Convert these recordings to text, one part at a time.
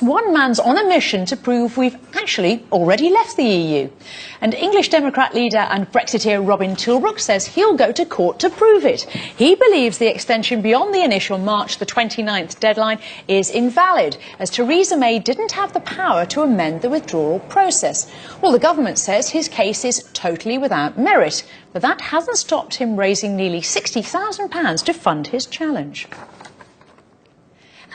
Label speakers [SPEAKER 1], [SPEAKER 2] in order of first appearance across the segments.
[SPEAKER 1] One man's on a mission to prove we've actually already left the EU. And English Democrat leader and Brexiteer Robin Tilbrook says he'll go to court to prove it. He believes the extension beyond the initial March the 29th deadline is invalid, as Theresa May didn't have the power to amend the withdrawal process. Well, the government says his case is totally without merit, but that hasn't stopped him raising nearly £60,000 to fund his challenge.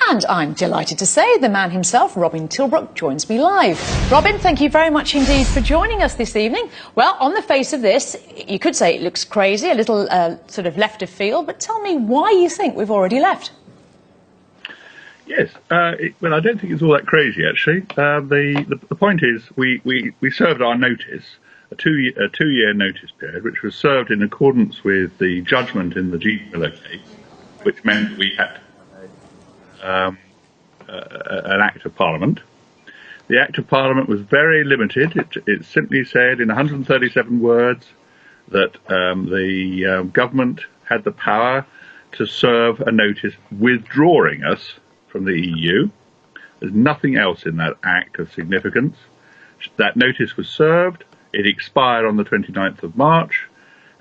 [SPEAKER 1] And I'm delighted to say the man himself, Robin Tilbrook, joins me live. Robin, thank you very much indeed for joining us this evening. Well, on the face of this, you could say it looks crazy, a little sort of left of field, but tell me why you think we've already left.
[SPEAKER 2] Yes, well, I don't think it's all that crazy, actually. The point is we served our notice, a two-year notice period, which was served in accordance with the judgment in the Gina Miller case, which meant we had an Act of Parliament. The Act of Parliament was very limited. It simply said in 137 words that the government had the power to serve a notice withdrawing us from the EU. There's nothing else in that Act of significance. That notice was served. It expired on the 29th of March.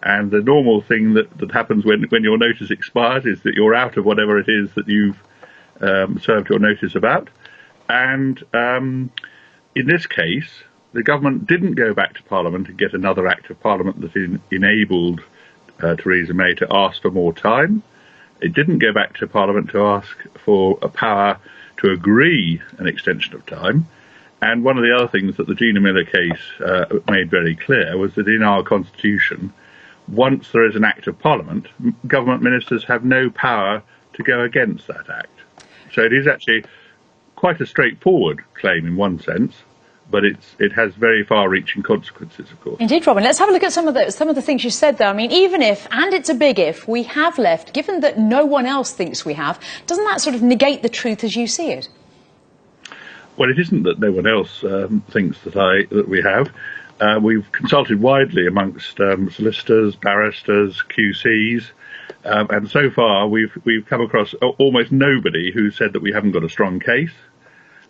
[SPEAKER 2] And the normal thing that happens when your notice expires is that you're out of whatever it is that you've served your notice about. And in this case, the government didn't go back to Parliament and get another Act of Parliament that enabled Theresa May to ask for more time. It didn't go back to Parliament to ask for a power to agree an extension of time. And one of the other things that the Gina Miller case made very clear was that in our Constitution, once there is an Act of Parliament, government ministers have no power to go against that Act. So it is actually quite a straightforward claim in one sense, but it has very far-reaching consequences, of course.
[SPEAKER 1] Indeed, Robin. Let's have a look at some of the things you said there. I mean, even if, and it's a big if, we have left, given that no one else thinks we have, doesn't that sort of negate the truth as you see it?
[SPEAKER 2] Well, it isn't that no one else thinks that we have. We've consulted widely amongst solicitors, barristers, QCs, and so far we've come across almost nobody who said that we haven't got a strong case.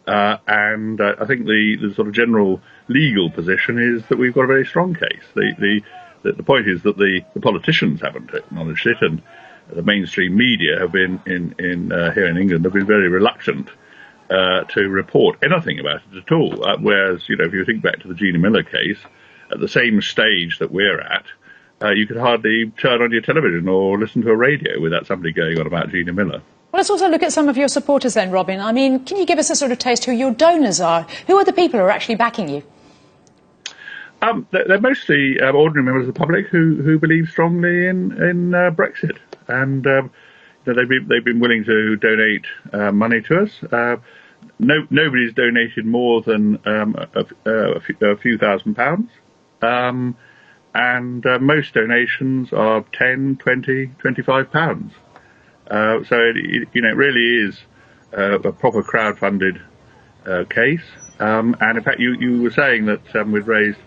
[SPEAKER 2] And I think the sort of general legal position is that we've got a very strong case. The point is that the politicians haven't acknowledged it, and the mainstream media have been here in England have been very reluctant to report anything about it at all. Whereas, if you think back to the Gina Miller case, at the same stage that we're at, you could hardly turn on your television or listen to a radio without somebody going on about Gina Miller.
[SPEAKER 1] Well, let's also look at some of your supporters then, Robin. I mean, can you give us a sort of taste who your donors are? Who are the people who are actually backing you?
[SPEAKER 2] They're mostly ordinary members of the public who believe strongly in Brexit, and they've been willing to donate money to us. Nobody's donated more than a few £1,000s, and most donations are £10, £20, £25. So it really is a proper crowd-funded case. And in fact, you were saying that we'd raised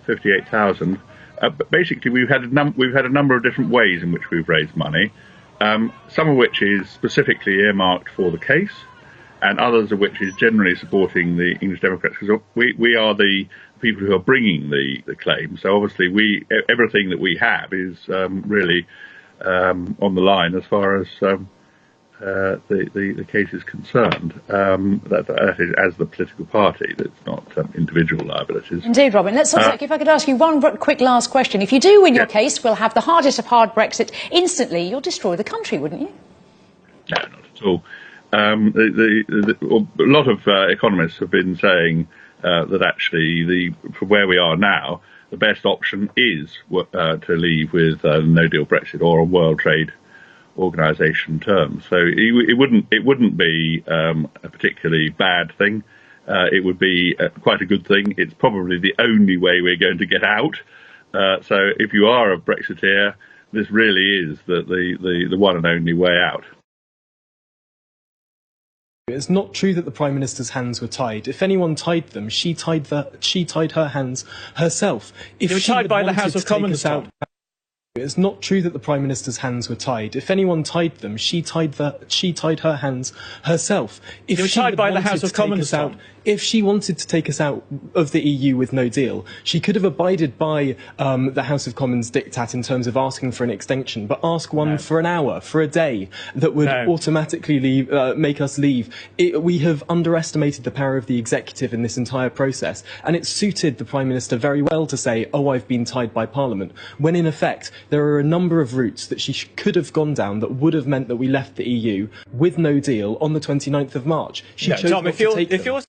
[SPEAKER 2] 58,000. But basically, we've had a number of different ways in which we've raised money. Some of which is specifically earmarked for the case, and others of which is generally supporting the English Democrats, because we are the people who are bringing the claim. So obviously, everything that we have is really on the line as far as the case is concerned. That is as the political party. That's not individual liabilities.
[SPEAKER 1] Indeed, Robin. Let's also, if I could ask you one quick last question. If you do win your case, we'll have the hardest of hard Brexit. Instantly, you'll destroy the country, wouldn't you?
[SPEAKER 2] No, not at all. A lot of economists have been saying that actually, from where we are now, the best option is to leave with no-deal Brexit or on World Trade Organisation terms. So it wouldn't be a particularly bad thing. It would be quite a good thing. It's probably the only way we're going to get out. So if you are a Brexiteer, this really is the one and only way out.
[SPEAKER 3] It's not true that the Prime Minister's hands were tied. If anyone tied them, she tied her hands herself. If
[SPEAKER 4] you were tied by the House of Commons, Tom.
[SPEAKER 3] It's not true that the Prime Minister's hands were tied. If anyone tied them, she tied her hands herself. If
[SPEAKER 4] they were tied by the House of Commons out,
[SPEAKER 3] if she wanted to take us out of the EU with no deal, she could have abided by the House of Commons diktat in terms of asking for an extension, but ask one for an hour, for a day, that would automatically make us leave. We have underestimated the power of the executive in this entire process, and it suited the Prime Minister very well to say, "Oh, I've been tied by Parliament," when in effect there are a number of routes that she could have gone down that would have meant that we left the EU with no deal on the 29th of March. She chose not to take them.